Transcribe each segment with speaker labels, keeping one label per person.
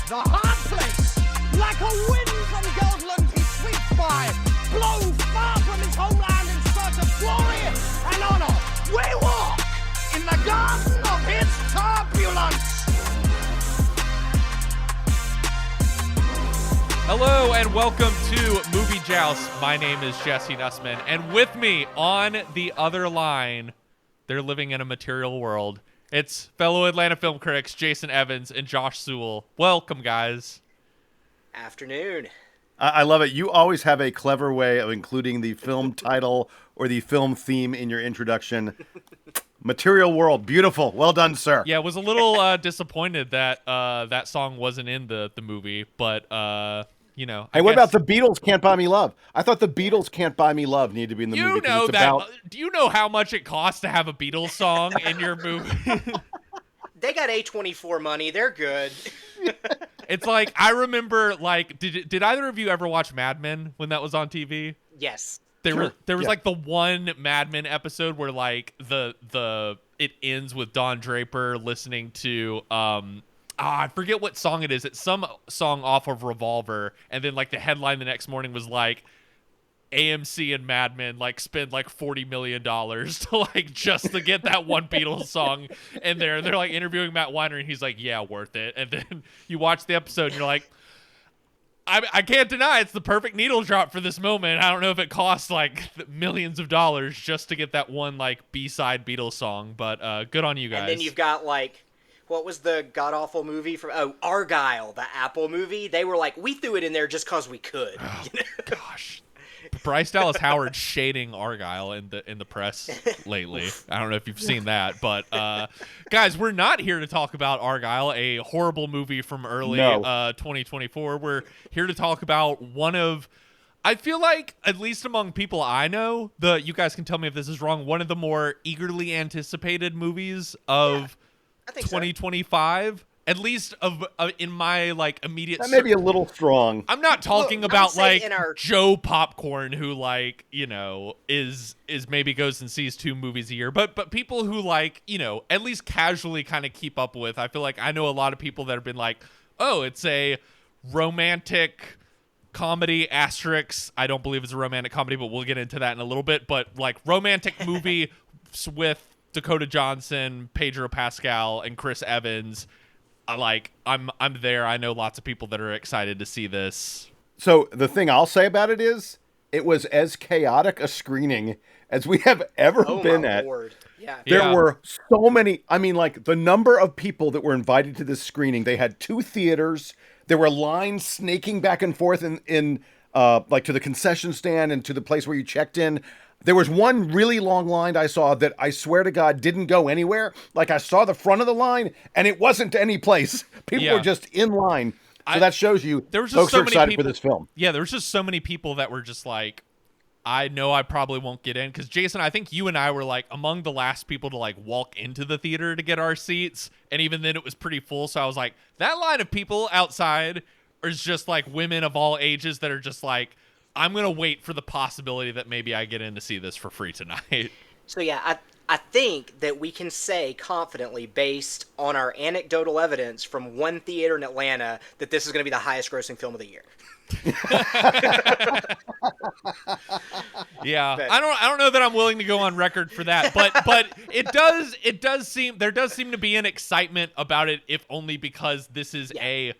Speaker 1: the hard place. Like a wind from Goldland he sweeps by, blown far from his homeland in search of glory and honor. We walk in the garden of his turbulence.
Speaker 2: Hello and welcome to Movie Joust. My name is Jesse Nussman, and with me on the other line, they're living in a material world. It's fellow Atlanta film critics Jason Evans and Josh Sewell. Welcome, guys.
Speaker 3: Afternoon.
Speaker 4: I love it. You always have a clever way of including the film title or the film theme in your introduction. Material world. Beautiful. Well done, sir.
Speaker 2: Yeah, was a little disappointed that that song wasn't in the movie, but you know.
Speaker 4: Hey, what about The Beatles Can't Buy Me Love? I thought The Beatles Can't Buy Me Love needed to be in the movie.
Speaker 2: You know that. Do you know how much it costs to have a Beatles song in your movie?
Speaker 3: They got A24 money. They're good.
Speaker 2: It's like, I remember, like, did either of you ever watch Mad Men when that was on TV?
Speaker 3: Yes.
Speaker 2: There was like the one Mad Men episode where like it ends with Don Draper listening to I forget what song it is. It's some song off of Revolver, and then like the headline the next morning was like AMC and Mad Men like spend like $40 million to like just to get that one Beatles song in there. And they're like interviewing Matt Weiner, and he's like, yeah, worth it. And then you watch the episode and you're like, I can't deny it's the perfect needle drop for this moment. I don't know if it costs like millions of dollars just to get that one like B-side Beatles song, but good on you guys.
Speaker 3: And then you've got like, what was the god-awful movie from Argyle, the Apple movie? They were like, we threw it in there just because we could.
Speaker 2: Oh, gosh. Bryce Dallas Howard shading Argyle in the press lately. I don't know if you've seen that, but guys, we're not here to talk about Argyle, a horrible movie from early 2024. We're here to talk about one of, I feel like, at least among people I know, you guys can tell me if this is wrong, one of the more eagerly anticipated movies of 2025. At least in my like immediate.
Speaker 4: That may be a little strong.
Speaker 2: I'm not talking about like Joe Popcorn, who like is maybe goes and sees 2 movies a year, but people who like at least casually kind of keep up with. I feel like I know a lot of people that have been like, oh, it's a romantic comedy asterisk. I don't believe it's a romantic comedy, but we'll get into that in a little bit. But like romantic movie with Dakota Johnson, Pedro Pascal, and Chris Evans. I'm there. I know lots of people that are excited to see this.
Speaker 4: So the thing I'll say about it is, it was as chaotic a screening as we have ever been at.
Speaker 3: Lord. Yeah.
Speaker 4: There were so many. I mean, like the number of people that were invited to this screening. They had 2 theaters. There were lines snaking back and forth in like to the concession stand and to the place where you checked in. There was one really long line I saw that I swear to God didn't go anywhere. Like I saw the front of the line and it wasn't to any place. People were just in line. So that shows you
Speaker 2: there was just
Speaker 4: folks
Speaker 2: so
Speaker 4: are
Speaker 2: many
Speaker 4: excited
Speaker 2: people,
Speaker 4: for this film.
Speaker 2: Yeah, there was just so many people that were just like, I know I probably won't get in. Because Jason, I think you and I were like among the last people to like walk into the theater to get our seats. And even then it was pretty full. So I was like, that line of people outside is just like women of all ages that are just like, I'm going to wait for the possibility that maybe I get in to see this for free tonight.
Speaker 3: So yeah, I think that we can say confidently, based on our anecdotal evidence from one theater in Atlanta, that this is going to be the highest grossing film of the year.
Speaker 2: Yeah, but I don't know that I'm willing to go on record for that, but it does seem there does seem to be an excitement about it, if only because this is a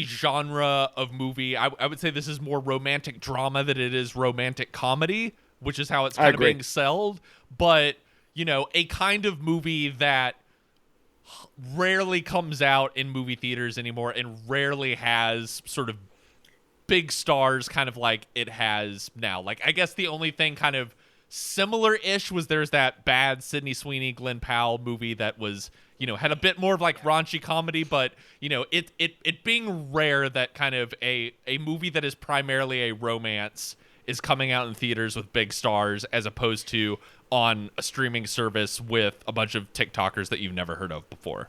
Speaker 2: genre of movie. I would say this is more romantic drama than it is romantic comedy, which is how it's kind of being sold. But, a kind of movie that rarely comes out in movie theaters anymore and rarely has sort of big stars kind of like it has now. Like, I guess the only thing kind of similar-ish was there's that bad Sydney Sweeney, Glenn Powell movie that was, had a bit more of like raunchy comedy, but it being rare that kind of a movie that is primarily a romance is coming out in theaters with big stars as opposed to on a streaming service with a bunch of TikTokers that you've never heard of before.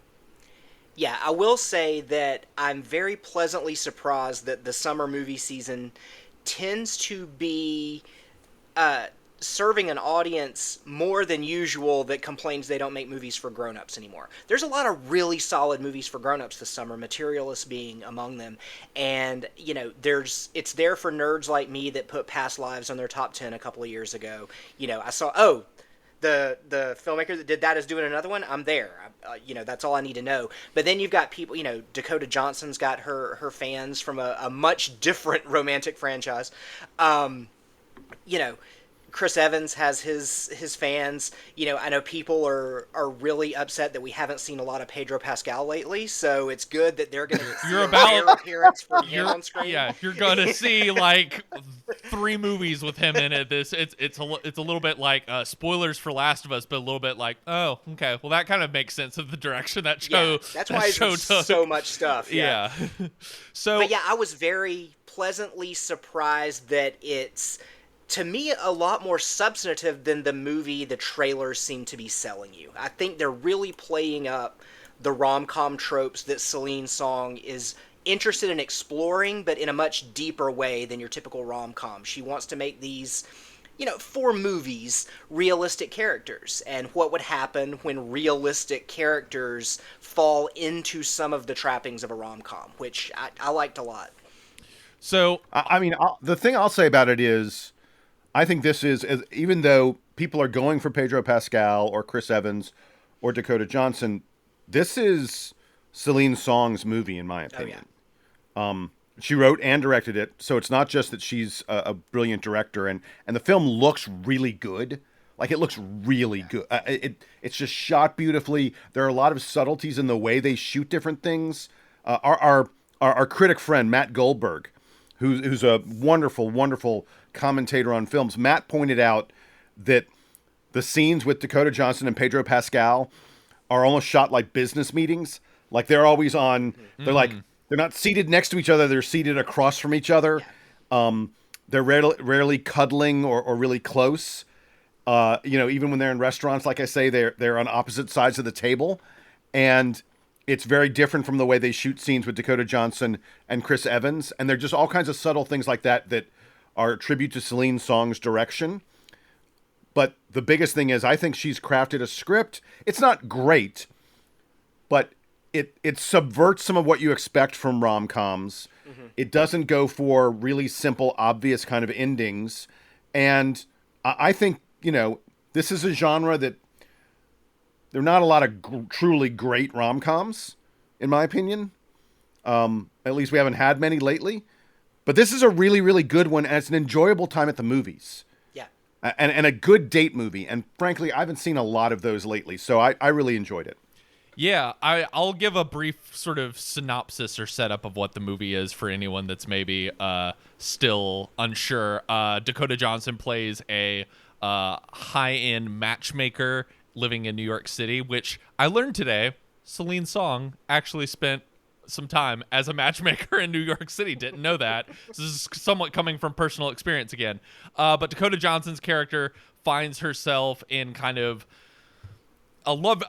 Speaker 3: Yeah, I will say that I'm very pleasantly surprised that the summer movie season tends to be serving an audience more than usual that complains they don't make movies for grown-ups anymore. There's a lot of really solid movies for grown-ups this summer, Materialists being among them. And, you know, it's there for nerds like me that put Past Lives on their top 10 a couple of years ago. You know, I saw, the filmmaker that did that is doing another one. I'm there. You know, that's all I need to know. But then you've got people, you know, Dakota Johnson's got her fans from a much different romantic franchise. You know, Chris Evans has his fans. You know, I know people are really upset that we haven't seen a lot of Pedro Pascal lately, so it's good that they're going to see a rare appearance from him on screen.
Speaker 2: Yeah, you're going to see like 3 movies with him in it. It's a little bit like spoilers for Last of Us, but a little bit like, oh, okay, well that kind of makes sense of the direction that show.
Speaker 3: Yeah, that's why he's in so much stuff.
Speaker 2: Yeah. So,
Speaker 3: but yeah, I was very pleasantly surprised that it's, to me, a lot more substantive than the movie the trailers seem to be selling you. I think they're really playing up the rom-com tropes that Celine Song is interested in exploring, but in a much deeper way than your typical rom-com. She wants to make these, you know, for movies, realistic characters, and what would happen when realistic characters fall into some of the trappings of a rom-com, which I liked a lot.
Speaker 2: So,
Speaker 4: I mean, the thing I'll say about it is, I think this is, even though people are going for Pedro Pascal or Chris Evans or Dakota Johnson, this is Celine Song's movie, in my opinion. Oh, yeah. She wrote and directed it, so it's not just that she's a brilliant director, and the film looks really good. Like, it looks really good. It's just shot beautifully. There are a lot of subtleties in the way they shoot different things. Our critic friend, Matt Goldberg, who's a wonderful, wonderful commentator on films, Matt pointed out that the scenes with Dakota Johnson and Pedro Pascal are almost shot like business meetings. Like, they're always on, they're not seated next to each other, they're seated across from each other. They're rarely cuddling or really close. You know, even when they're in restaurants, like I say, they're on opposite sides of the table. And it's very different from the way they shoot scenes with Dakota Johnson and Chris Evans. And they're just all kinds of subtle things like that are a tribute to Celine Song's direction. But the biggest thing is, I think she's crafted a script. It's not great, but it subverts some of what you expect from rom-coms. Mm-hmm. It doesn't go for really simple, obvious kind of endings. And I think, you know, this is a genre that there are not a lot of truly great rom-coms, in my opinion. At least we haven't had many lately. But this is a really, really good one, and it's an enjoyable time at the movies.
Speaker 3: Yeah.
Speaker 4: And a good date movie. And frankly, I haven't seen a lot of those lately, so I really enjoyed it.
Speaker 2: Yeah, I'll give a brief sort of synopsis or setup of what the movie is for anyone that's maybe still unsure. Dakota Johnson plays a high-end matchmaker living in New York City, which I learned today, Celine Song actually spent some time as a matchmaker in New York City. Didn't know that. This is somewhat coming from personal experience again. But Dakota Johnson's character finds herself in kind of a love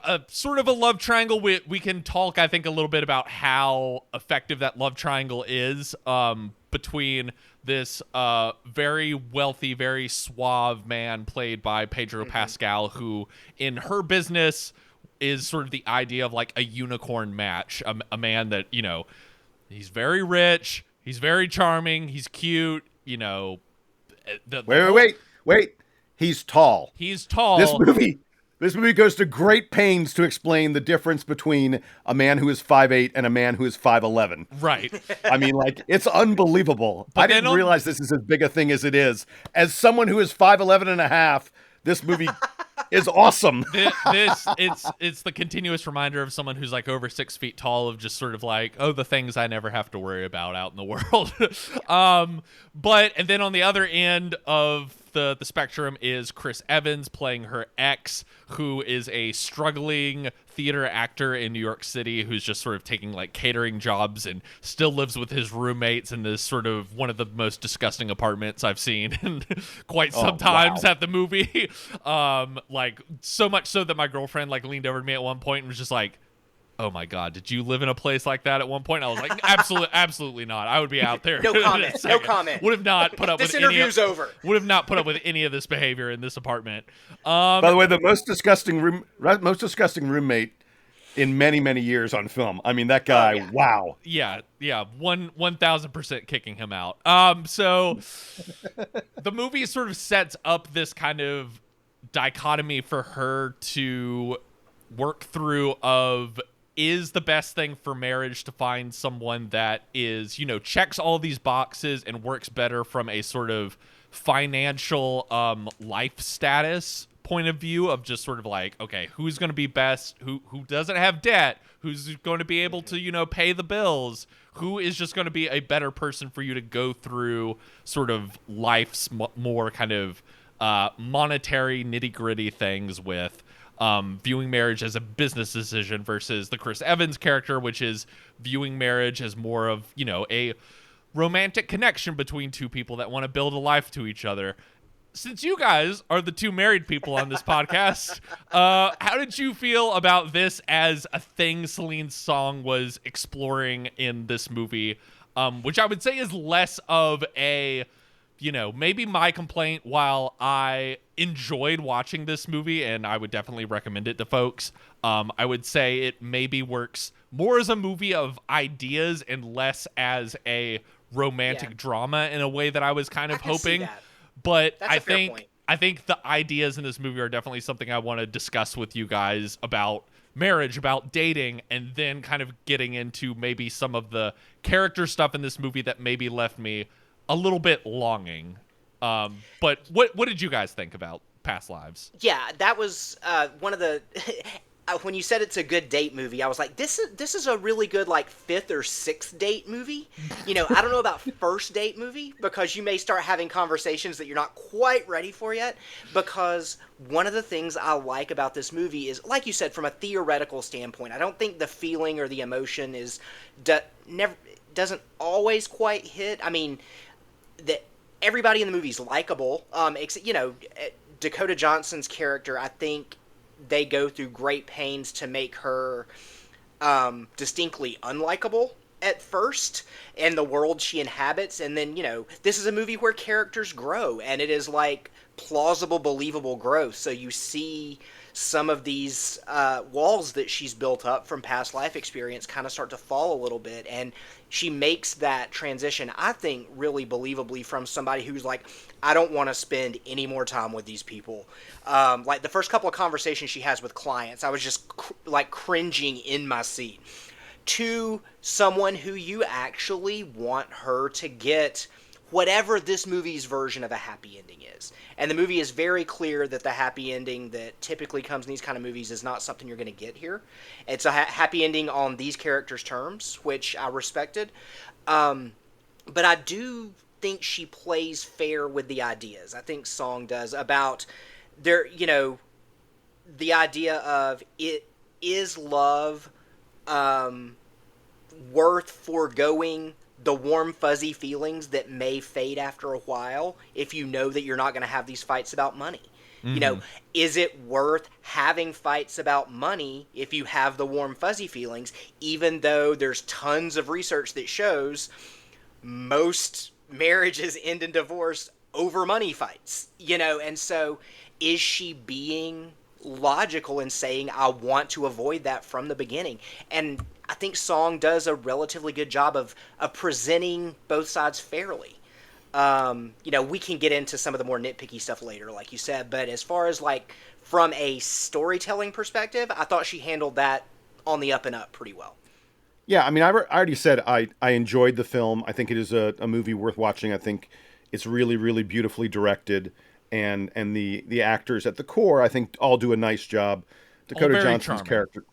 Speaker 2: triangle. We can talk, I think, a little bit about how effective that love triangle is between this very wealthy, very suave man played by Pedro Pascal, who in her business is sort of the idea of like a unicorn match, a man that, you know, he's very rich, he's very charming, he's cute, you know.
Speaker 4: Wait. He's tall.
Speaker 2: He's tall.
Speaker 4: This movie goes to great pains to explain the difference between a man who is 5'8" and a man who is 5'11".
Speaker 2: Right.
Speaker 4: I mean, like, it's unbelievable. I didn't realize this is as big a thing as it is. As someone who is 5'11 and a half, this movie is awesome.
Speaker 2: It's the continuous reminder of someone who's like over 6 feet tall, of just sort of like, oh, the things I never have to worry about out in the world. And then on the other end of the spectrum is Chris Evans playing her ex, who is a struggling theater actor in New York City who's just sort of taking like catering jobs and still lives with his roommates in this sort of one of the most disgusting apartments I've seen in quite some times at the movie. Like, so much so that my girlfriend like leaned over to me at one point and was just like, Oh my God! Did you live in a place like that at one point? I was like, absolutely not. I would be out there.
Speaker 3: No comment. No comment.
Speaker 2: Would have not put up
Speaker 3: This
Speaker 2: with
Speaker 3: interview's over.
Speaker 2: Would have not put up with any of this behavior in this apartment.
Speaker 4: By the way, the most disgusting roommate in many years on film. I mean, that guy.
Speaker 3: yeah.
Speaker 2: Oh,
Speaker 4: Wow.
Speaker 2: yeah, 1,000% kicking him out. So the movie sort of sets up this kind of dichotomy for her to work through of, is the best thing for marriage to find someone that is, checks all these boxes and works better from a sort of financial life status point of view of just sort of like, okay, who's going to be best, who doesn't have debt, who's going to be able to, pay the bills, who is just going to be a better person for you to go through sort of life's more kind of monetary nitty-gritty things with. Viewing marriage as a business decision versus the Chris Evans character, which is viewing marriage as more of, a romantic connection between two people that want to build a life to each other. Since you guys are the two married people on this podcast, how did you feel about this as a thing Celine Song was exploring in this movie, which I would say is less of a, maybe my complaint while I enjoyed watching this movie and I would definitely recommend it to folks. I would say it maybe works more as a movie of ideas and less as a romantic drama in a way that I was kind of hoping. But I think the ideas in this movie are definitely something I want to discuss with you guys about marriage, about dating, and then kind of getting into maybe some of the character stuff in this movie that maybe left me a little bit longing. But what did you guys think about Past Lives? Yeah,
Speaker 3: that was one of the when you said it's a good date movie, I was like, this is a really good like 5th or 6th date movie. I don't know about first date movie because you may start having conversations that you're not quite ready for yet. Because one of the things I like about this movie is, like you said, from a theoretical standpoint, I don't think the feeling or the emotion doesn't always quite hit. I mean, everybody in the movie is likable. Except, Dakota Johnson's character, I think they go through great pains to make her distinctly unlikable at first in the world she inhabits. And then, this is a movie where characters grow, and it is like plausible, believable growth. So you see some of these walls that she's built up from past life experience kind of start to fall a little bit. And she makes that transition, I think, really believably from somebody who's like, I don't want to spend any more time with these people. Like the first couple of conversations she has with clients, I was just cringing in my seat. To someone who you actually want her to get whatever this movie's version of a happy ending is. And the movie is very clear that the happy ending that typically comes in these kind of movies is not something you're going to get here. It's a happy ending on these characters' terms, which I respected. But I do think she plays fair with the ideas. I think Song does about the idea of is love worth foregoing the warm, fuzzy feelings that may fade after a while if you know that you're not going to have these fights about money. Mm-hmm. Is it worth having fights about money if you have the warm, fuzzy feelings, even though there's tons of research that shows most marriages end in divorce over money fights, and so is she being logical in saying, I want to avoid that from the beginning? And I think Song does a relatively good job of presenting both sides fairly. We can get into some of the more nitpicky stuff later, like you said, but as far as like from a storytelling perspective, I thought she handled that on the up and up pretty well.
Speaker 4: Yeah, I mean, I already said I enjoyed the film. I think it is a movie worth watching. I think it's really, really beautifully directed, and the actors at the core, I think, all do a nice job. Dakota Johnson's character.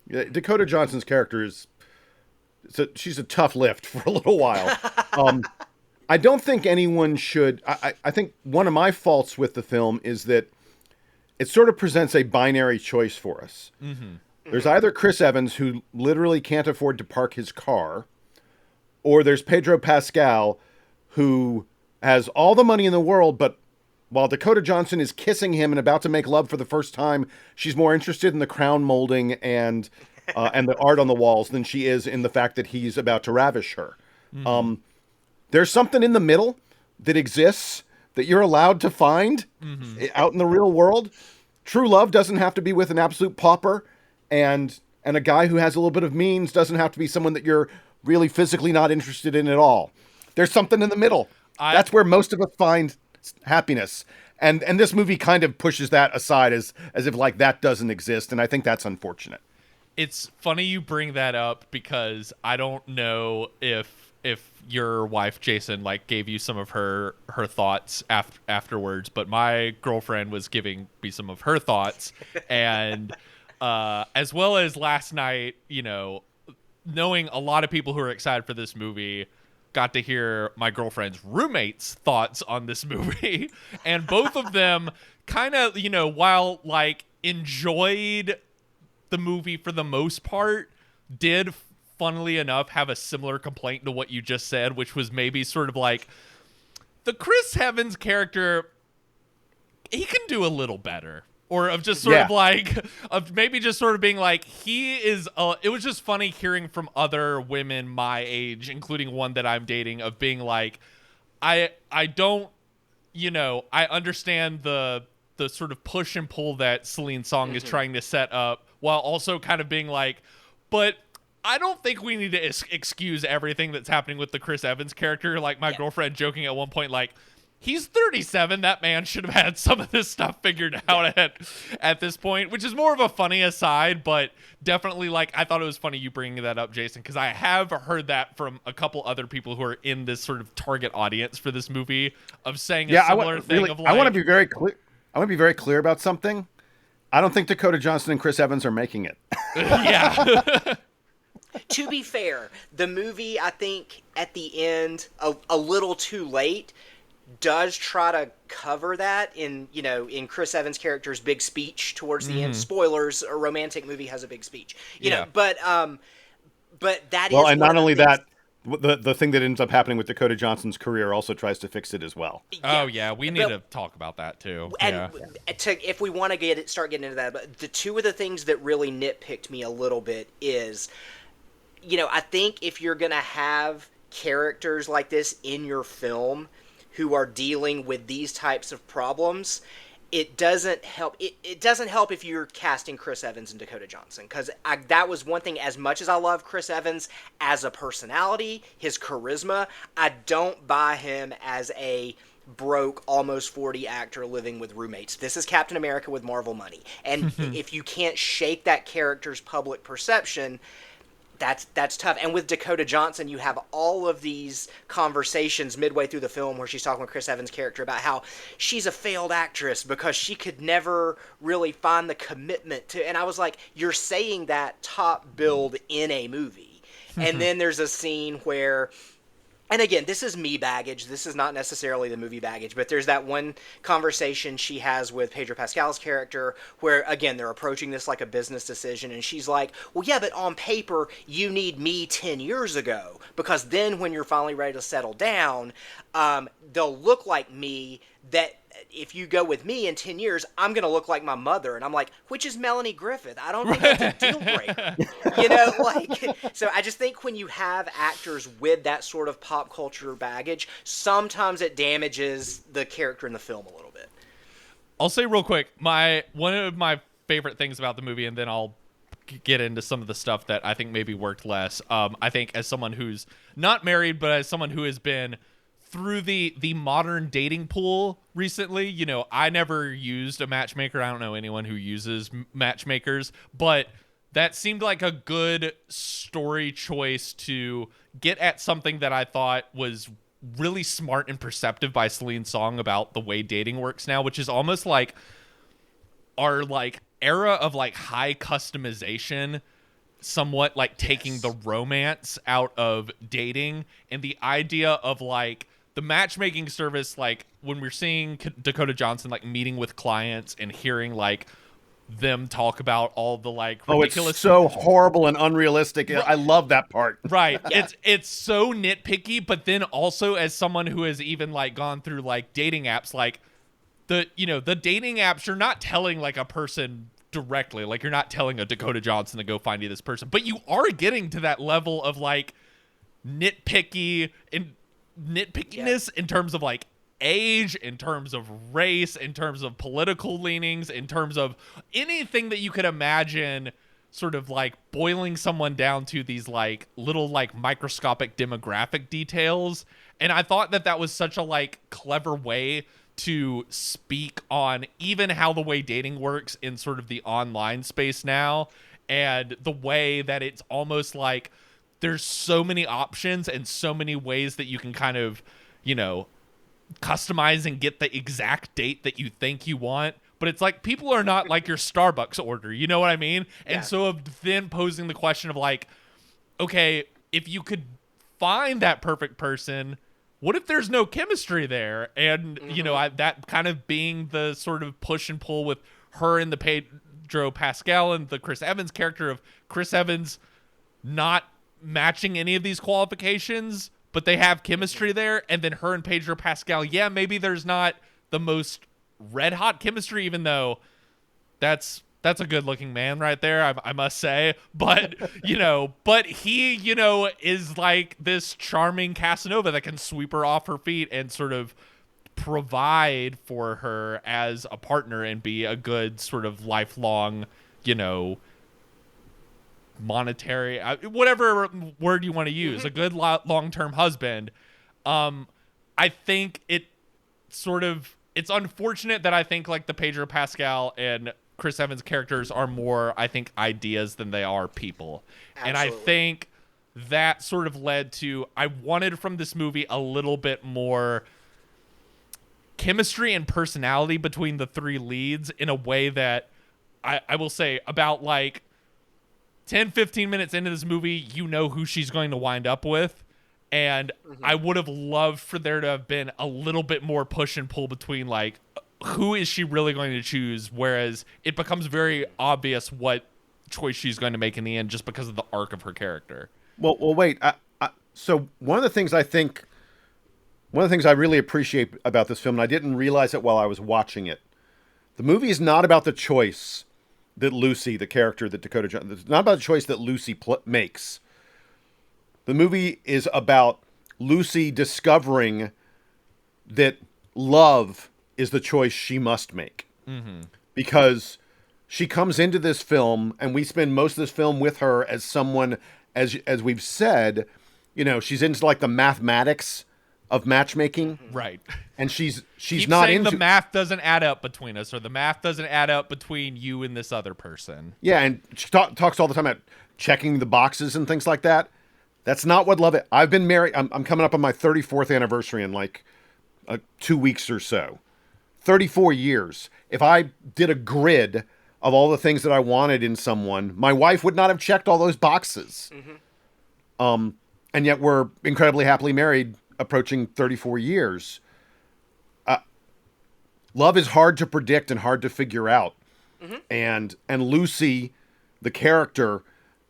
Speaker 4: Dakota Johnson's character she's a tough lift for a little while. I don't think anyone should. I think one of my faults with the film is that it sort of presents a binary choice for us. Mm-hmm. There's either Chris Evans, who literally can't afford to park his car, or there's Pedro Pascal, who has all the money in the world, but while Dakota Johnson is kissing him and about to make love for the first time, she's more interested in the crown molding and and the art on the walls than she is in the fact that he's about to ravish her. There's something in the middle that exists that you're allowed to find out in the real world. True love doesn't have to be with an absolute pauper, and a guy who has a little bit of means doesn't have to be someone that you're really physically not interested in at all. There's something in the middle. That's where most of us find happiness. And this movie kind of pushes that aside as if like that doesn't exist, and I think that's unfortunate.
Speaker 2: It's funny you bring that up because I don't know if your wife Jason like gave you some of her thoughts afterwards, but my girlfriend was giving me some of her thoughts, and as well as last night, you know, knowing a lot of people who are excited for this movie, got to hear my girlfriend's roommates' thoughts on this movie, and both of them kind of, you know, while like enjoyed the movie for the most part, did funnily enough have a similar complaint to what you just said, which was maybe sort of like the Chris Evans character, he can do a little better. Or of just sort of like, of maybe just sort of being like, he is, it was just funny hearing from other women my age, including one that I'm dating, of being like, I don't, you know, I understand the sort of push and pull that Celine Song is trying to set up, while also kind of being like, but I don't think we need to excuse everything that's happening with the Chris Evans character. Like my girlfriend joking at one point, like, he's 37. That man should have had some of this stuff figured out at this point, which is more of a funny aside, but definitely like I thought it was funny you bringing that up, Jason, because I have heard that from a couple other people who are in this sort of target audience for this movie of saying a similar thing of like,
Speaker 4: I want to be very clear. I want to be very clear about something. I don't think Dakota Johnson and Chris Evans are making it.
Speaker 2: Yeah.
Speaker 3: To be fair, the movie, I think at the end, a little too late, does try to cover that in Chris Evans' character's big speech towards the end. Spoilers: a romantic movie has a big speech, you know. But that is
Speaker 4: and not only that, the thing that ends up happening with Dakota Johnson's career also tries to fix it as well.
Speaker 2: Oh yeah, we need to talk about that too.
Speaker 3: And if we want to start getting into that, but the two of the things that really nitpicked me a little bit is, you know, I think if you're gonna have characters like this in your film who are dealing with these types of problems, it doesn't help. It doesn't help if you're casting Chris Evans and Dakota Johnson, because that was one thing. As much as I love Chris Evans as a personality, his charisma, I don't buy him as a broke, almost 40 actor living with roommates. This is Captain America with Marvel money, and if you can't shake that character's public perception, that's tough. And with Dakota Johnson, you have all of these conversations midway through the film where she's talking with Chris Evans' character about how she's a failed actress because she could never really find the commitment to. And I was like, you're saying that top billed in a movie. And then there's a scene where, and again, this is me baggage. This is not necessarily the movie baggage, but there's that one conversation she has with Pedro Pascal's character where, again, they're approaching this like a business decision, and she's like, well, yeah, but on paper, you need me 10 years ago, because then when you're finally ready to settle down, they'll look like me. That if you go with me in 10 years, I'm going to look like my mother. And I'm like, which is Melanie Griffith. I don't think that's a deal breaker. You know, like, so I just think when you have actors with that sort of pop culture baggage, sometimes it damages the character in the film a little bit.
Speaker 2: I'll say real quick, one of my favorite things about the movie, and then I'll get into some of the stuff that I think maybe worked less. I think as someone who's not married, but as someone who has been through the modern dating pool recently, you know, I never used a matchmaker. I don't know anyone who uses matchmakers, but that seemed like a good story choice to get at something that I thought was really smart and perceptive by Celine Song about the way dating works now, which is almost like our like era of like high customization, somewhat like taking the romance out of dating, and the idea of like the matchmaking service, like when we're seeing Dakota Johnson like meeting with clients and hearing like them talk about all the like ridiculous,
Speaker 4: it's so horrible and unrealistic. I love that part.
Speaker 2: Right. Yeah. It's so nitpicky, but then also as someone who has even like gone through like dating apps, like the dating apps, you're not telling like a person directly. Like, you're not telling a Dakota Johnson to go find you this person, but you are getting to that level of like nitpickiness in terms of like age, in terms of race, in terms of political leanings, in terms of anything that you could imagine, sort of like boiling someone down to these like little like microscopic demographic details. And I thought that was such a like clever way to speak on even how the way dating works in sort of the online space now, and the way that it's almost like there's so many options and so many ways that you can kind of, you know, customize and get the exact date that you think you want. But it's like, people are not like your Starbucks order, you know what I mean? And so then posing the question of like, okay, if you could find that perfect person, what if there's no chemistry there? And, you know, that kind of being the sort of push and pull with her and the Pedro Pascal and the Chris Evans character of Chris Evans not matching any of these qualifications, but they have chemistry there. And then her and Pedro Pascal, yeah, maybe there's not the most red hot chemistry, even though that's a good looking man right there, I must say. But, you know, but he, you know, is like this charming Casanova that can sweep her off her feet and sort of provide for her as a partner and be a good sort of lifelong, you know, monetary, whatever word you want to use, a good long-term husband. I think it's unfortunate that I think like the Pedro Pascal and Chris Evans characters are more, I think, ideas than they are people. Absolutely. And I think that sort of led to, I wanted from this movie a little bit more chemistry and personality between the three leads in a way that I will say about like 10, 15 minutes into this movie, you know who she's going to wind up with. And I would have loved for there to have been a little bit more push and pull between like, who is she really going to choose? Whereas it becomes very obvious what choice she's going to make in the end just because of the arc of her character.
Speaker 4: Well, wait. So one of the things I really appreciate about this film, and I didn't realize it while I was watching it, the movie is not about the choice that Lucy, the character that Dakota Johnson, it's not about the choice that Lucy makes. The movie is about Lucy discovering that love is the choice she must make. Because she comes into this film, and we spend most of this film with her as someone, as we've said, you know, she's into like the mathematics of matchmaking,
Speaker 2: right?
Speaker 4: And she's
Speaker 2: Keep
Speaker 4: not
Speaker 2: saying
Speaker 4: into
Speaker 2: the math doesn't add up between us, or the math doesn't add up between you and this other person.
Speaker 4: Yeah, and she talks all the time about checking the boxes and things like that. That's not what love is. I've been married. I'm coming up on my 34th anniversary in like 2 weeks or so. 34 years. If I did a grid of all the things that I wanted in someone, my wife would not have checked all those boxes. And yet we're incredibly happily married, approaching 34 years. Love is hard to predict and hard to figure out. And Lucy, the character,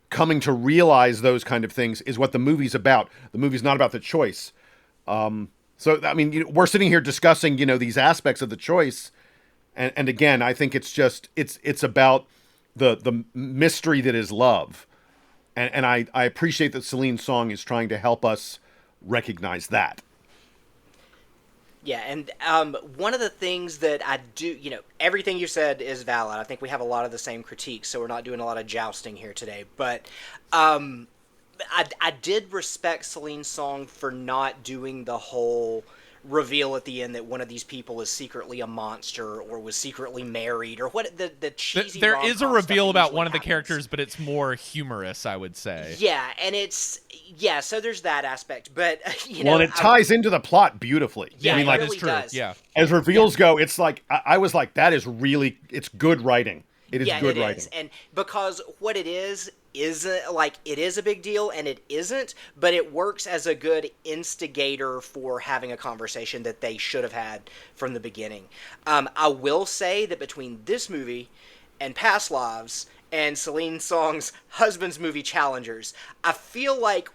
Speaker 4: coming to realize those kind of things is what the movie's about. The movie's not about the choice. So, I mean, we're sitting here discussing, you know, these aspects of the choice. And again, I think it's just, it's about the mystery that is love. And I appreciate that Celine Song is trying to help us recognize that.
Speaker 3: Yeah, and one of the things that I do, you know, everything you said is valid. I think we have a lot of the same critiques, so we're not doing a lot of jousting here today. But I did respect Celine Song for not doing the whole reveal at the end that one of these people is secretly a monster or was secretly married or what the cheesy.
Speaker 2: There is a reveal about one of the
Speaker 3: happens.
Speaker 2: Characters, but it's more humorous, I would say.
Speaker 3: Yeah, and so there's that aspect, but you know,
Speaker 4: well, and it ties into the plot beautifully.
Speaker 3: Yeah,
Speaker 4: I mean,
Speaker 3: it
Speaker 4: like,
Speaker 3: really does.
Speaker 2: Yeah.
Speaker 4: As reveals go, it's like I was like, that is really, it's good writing. It is good writing.
Speaker 3: Is. And because what it is like, it is a big deal and it isn't, but it works as a good instigator for having a conversation that they should have had from the beginning. I will say that between this movie and Past Lives and Celine Song's husband's movie Challengers, I feel like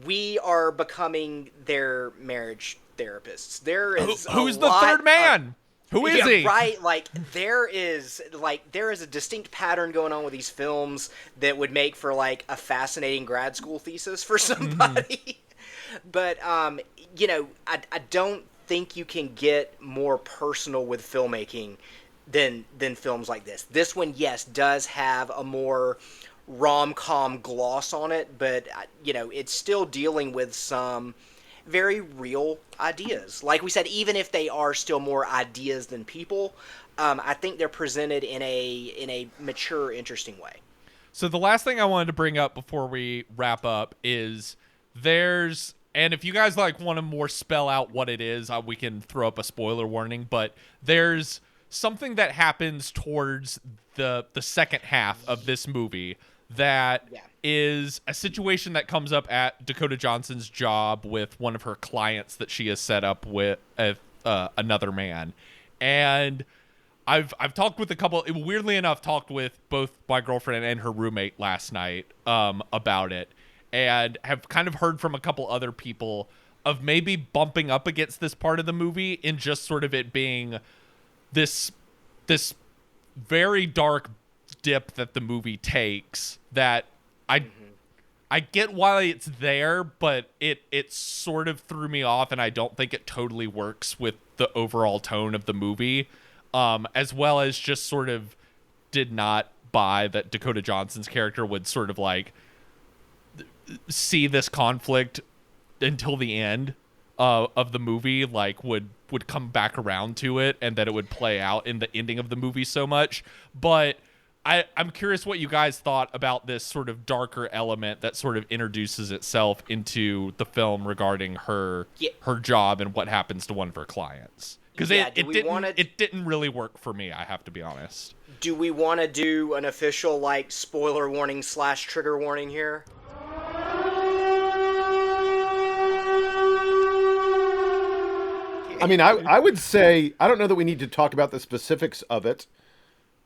Speaker 3: we are becoming their marriage therapists. There is
Speaker 2: who's the third man? Who is he?
Speaker 3: Right, like there is a distinct pattern going on with these films that would make for like a fascinating grad school thesis for somebody. But you know, I don't think you can get more personal with filmmaking than films like this. This one, yes, does have a more rom-com gloss on it, but you know, it's still dealing with some very real ideas. Like we said, even if they are still more ideas than people, I think they're presented in a mature, interesting way.
Speaker 2: So the last thing I wanted to bring up before we wrap up is and if you guys like want to more spell out what it is, we can throw up a spoiler warning, but there's something that happens towards the second half of this movie that is a situation that comes up at Dakota Johnson's job with one of her clients that she has set up with another man. And I've talked with weirdly enough, talked with both my girlfriend and her roommate last night about it, and have kind of heard from a couple other people of maybe bumping up against this part of the movie in just sort of it being this very dark dip that the movie takes that I get why it's there, but it sort of threw me off, and I don't think it totally works with the overall tone of the movie, as well as just sort of did not buy that Dakota Johnson's character would sort of like see this conflict until the end of the movie, like would come back around to it, and that it would play out in the ending of the movie so much. But I'm curious what you guys thought about this sort of darker element that sort of introduces itself into the film regarding her job and what happens to one of her clients. Because it didn't really work for me, I have to be honest.
Speaker 3: Do we want to do an official like spoiler warning / trigger warning here?
Speaker 4: I mean, I would say, I don't know that we need to talk about the specifics of it.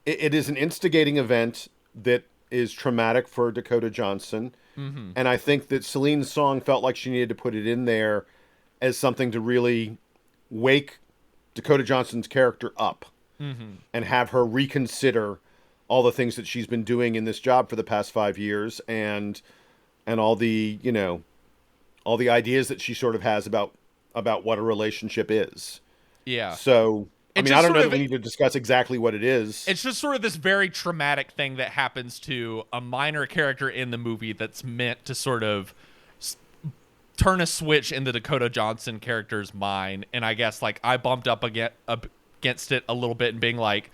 Speaker 4: It is an instigating event that is traumatic for Dakota Johnson. Mm-hmm. And I think that Celine Song felt like she needed to put it in there as something to really wake Dakota Johnson's character up and have her reconsider all the things that she's been doing in this job for the past 5 years and all the, you know, all the ideas that she sort of has about what a relationship is. Yeah. So, I mean, I don't know that we need to discuss exactly what it is.
Speaker 2: It's just sort of this very traumatic thing that happens to a minor character in the movie that's meant to sort of turn a switch in the Dakota Johnson character's mind. And I guess, like, I bumped up against it a little bit and being like,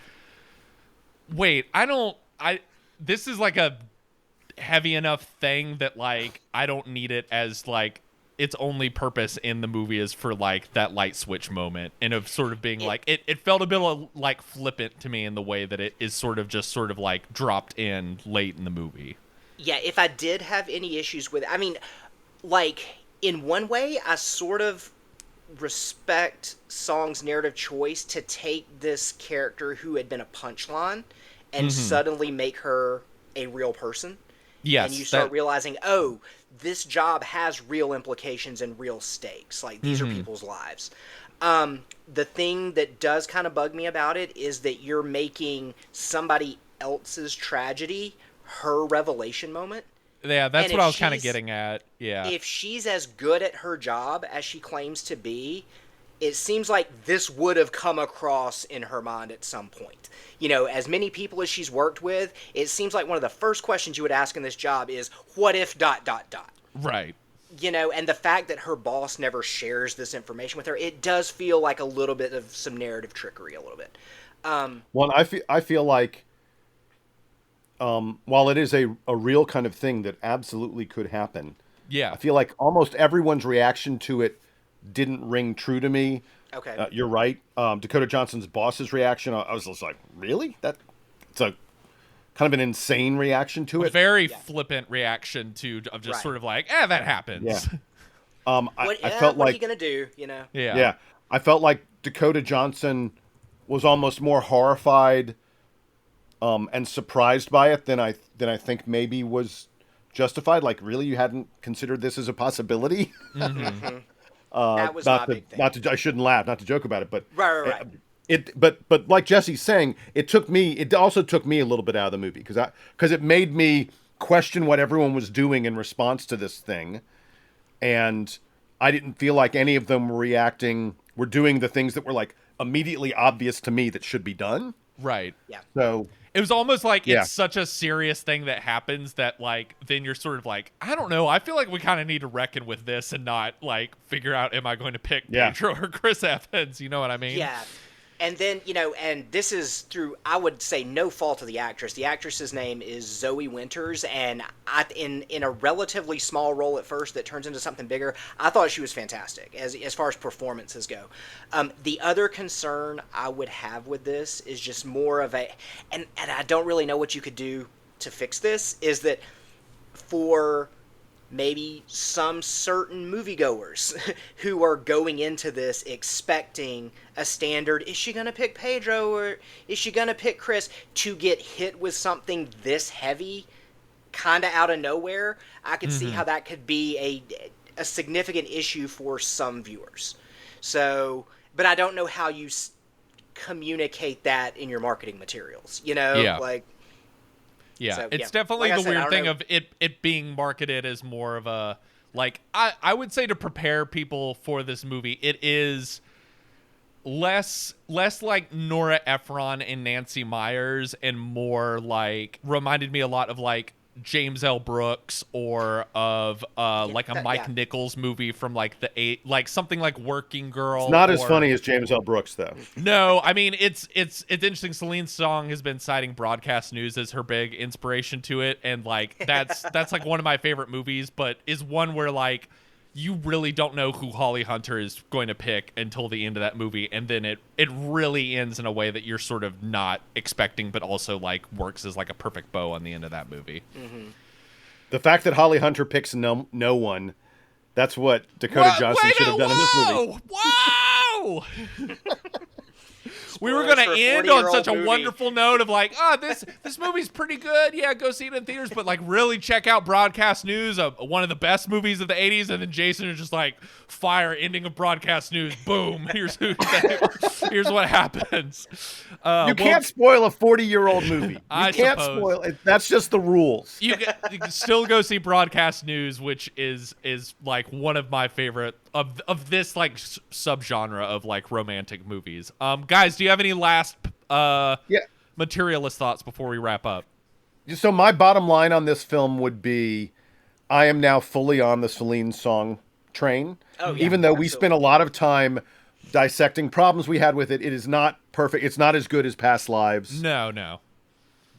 Speaker 2: wait, this is like a heavy enough thing that, like, I don't need it as, like, its only purpose in the movie is for like that light switch moment, and of sort of being like it felt a bit like flippant to me in the way that it is sort of like dropped in late in the movie.
Speaker 3: Yeah, if I did have any issues with it, I mean, like in one way I sort of respect Song's narrative choice to take this character who had been a punchline and suddenly make her a real person. Yes, and you start realizing, oh, this job has real implications and real stakes. Like, these are people's lives. The thing that does kind of bug me about it is that you're making somebody else's tragedy her revelation moment.
Speaker 2: Yeah, that's what I was kind of getting at. Yeah.
Speaker 3: If she's as good at her job as she claims to be, it seems like this would have come across in her mind at some point. You know, as many people as she's worked with, it seems like one of the first questions you would ask in this job is, what if ...
Speaker 2: Right.
Speaker 3: You know, and the fact that her boss never shares this information with her, it does feel like a little bit of some narrative trickery, a little bit.
Speaker 4: Well, I feel like, while it is a real kind of thing that absolutely could happen, I feel like almost everyone's reaction to it didn't ring true to me. Okay. You're right. Dakota Johnson's boss's reaction, I was just like, really? It's a kind of an insane reaction to it.
Speaker 2: A very flippant reaction of just sort of like, that happens.
Speaker 4: Yeah.
Speaker 3: I felt what are you going to do, you know?
Speaker 2: Yeah.
Speaker 4: Yeah. I felt like Dakota Johnson was almost more horrified and surprised by it than I think maybe was justified. Like, really, you hadn't considered this as a possibility?
Speaker 3: That was my big thing.
Speaker 4: I shouldn't laugh, not to joke about it, but
Speaker 3: right.
Speaker 4: But like Jesse's saying, it also took me a little bit out of the movie because it made me question what everyone was doing in response to this thing, and I didn't feel like any of them were doing the things that were like immediately obvious to me that should be done.
Speaker 2: Right.
Speaker 3: Yeah.
Speaker 4: So
Speaker 2: it was almost like it's such a serious thing that happens that like then you're sort of like, I don't know, I feel like we kind of need to reckon with this and not like figure out, am I going to pick Pedro or Chris Evans? You know what I mean?
Speaker 3: Yeah. And then, and this is through, I would say, no fault of the actress. The actress's name is Zoe Winters, and in a relatively small role at first that turns into something bigger, I thought she was fantastic as far as performances go. The other concern I would have with this is just more of and I don't really know what you could do to fix this, is that for maybe some certain moviegoers who are going into this expecting a standard, is she going to pick Pedro or is she going to pick Chris, to get hit with something this heavy kind of out of nowhere, I could see how that could be a significant issue for some viewers. So, but I don't know how you communicate that in your marketing materials,
Speaker 2: Yeah,
Speaker 3: So,
Speaker 2: it's definitely
Speaker 3: like I
Speaker 2: the
Speaker 3: said,
Speaker 2: weird thing
Speaker 3: know.
Speaker 2: of it being marketed as more of a, like, I would say to prepare people for this movie, it is less like Nora Ephron and Nancy Meyers and more like, reminded me a lot of like James L. Brooks or of like a Mike Nichols movie from like like something like Working Girl.
Speaker 4: It's not as funny as James L. Brooks, though.
Speaker 2: No, I mean it's interesting. Celine Song has been citing Broadcast News as her big inspiration to it, and like that's like one of my favorite movies, but is one where like you really don't know who Holly Hunter is going to pick until the end of that movie, and then it really ends in a way that you're sort of not expecting, but also like works as like a perfect bow on the end of that movie.
Speaker 3: Mm-hmm.
Speaker 4: The fact that Holly Hunter picks no one, that's what Dakota Johnson should have done in this movie.
Speaker 2: Whoa! We were going to end on such a wonderful note of like, this movie's pretty good. Yeah, go see it in theaters, but like really check out Broadcast News, one of the best movies of the 80s. And then Jason is just like, fire, ending of Broadcast News. Boom. Here's what happens.
Speaker 4: You can't spoil a 40-year-old movie. You can't
Speaker 2: suppose.
Speaker 4: Spoil it. That's just the rules.
Speaker 2: You can still go see Broadcast News, which is like one of my favorite of this like subgenre of like romantic movies. Guys, do you have any last materialist thoughts before we wrap up?
Speaker 4: So my bottom line on this film would be, I am now fully on the Celine Song train.
Speaker 3: Oh, yeah,
Speaker 4: even though
Speaker 3: absolutely.
Speaker 4: we spent a lot of time dissecting problems we had with it. It is not perfect. It's not as good as Past Lives.
Speaker 2: No.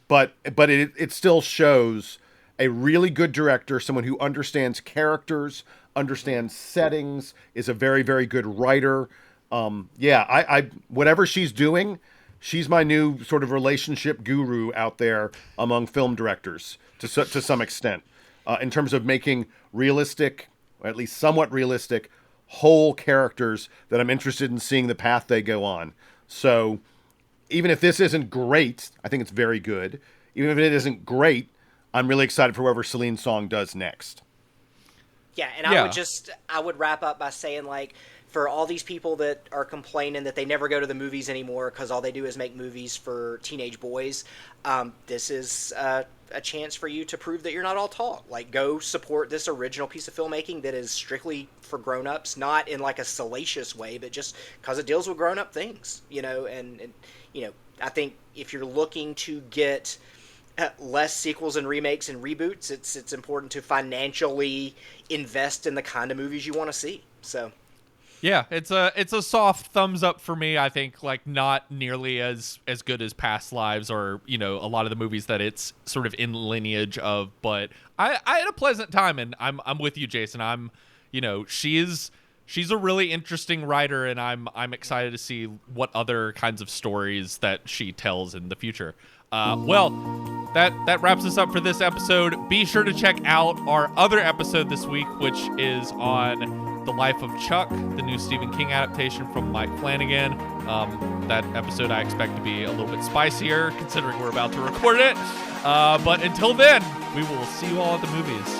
Speaker 4: But it still shows a really good director, someone who understands characters, understands settings, is a very, very good writer. I whatever she's doing, she's my new sort of relationship guru out there among film directors to some extent, in terms of making realistic, or at least somewhat realistic, whole characters that I'm interested in seeing the path they go on. So even if this isn't great, I think it's very good. Even if it isn't great, I'm really excited for whatever Celine Song does next.
Speaker 3: Yeah, and
Speaker 2: Yeah.
Speaker 3: I would wrap up by saying, like, for all these people that are complaining that they never go to the movies anymore because all they do is make movies for teenage boys, this is a chance for you to prove that you're not all talk. Like, go support this original piece of filmmaking that is strictly for grown-ups, not in like a salacious way, but just because it deals with grown-up things, and I think if you're looking to get less sequels and remakes and reboots, it's important to financially invest in the kind of movies you want to see. So
Speaker 2: Yeah, it's a soft thumbs up for me. I think like not nearly as good as Past Lives or a lot of the movies that it's sort of in lineage of. But I had a pleasant time, and I'm with you, Jason. She's a really interesting writer, and I'm excited to see what other kinds of stories that she tells in the future. Well, that wraps us up for this episode. Be sure to check out our other episode this week, which is on The Life of Chuck, the new Stephen King adaptation from Mike Flanagan. That episode I expect to be a little bit spicier, considering we're about to record it. But until then, we will see you all at the movies.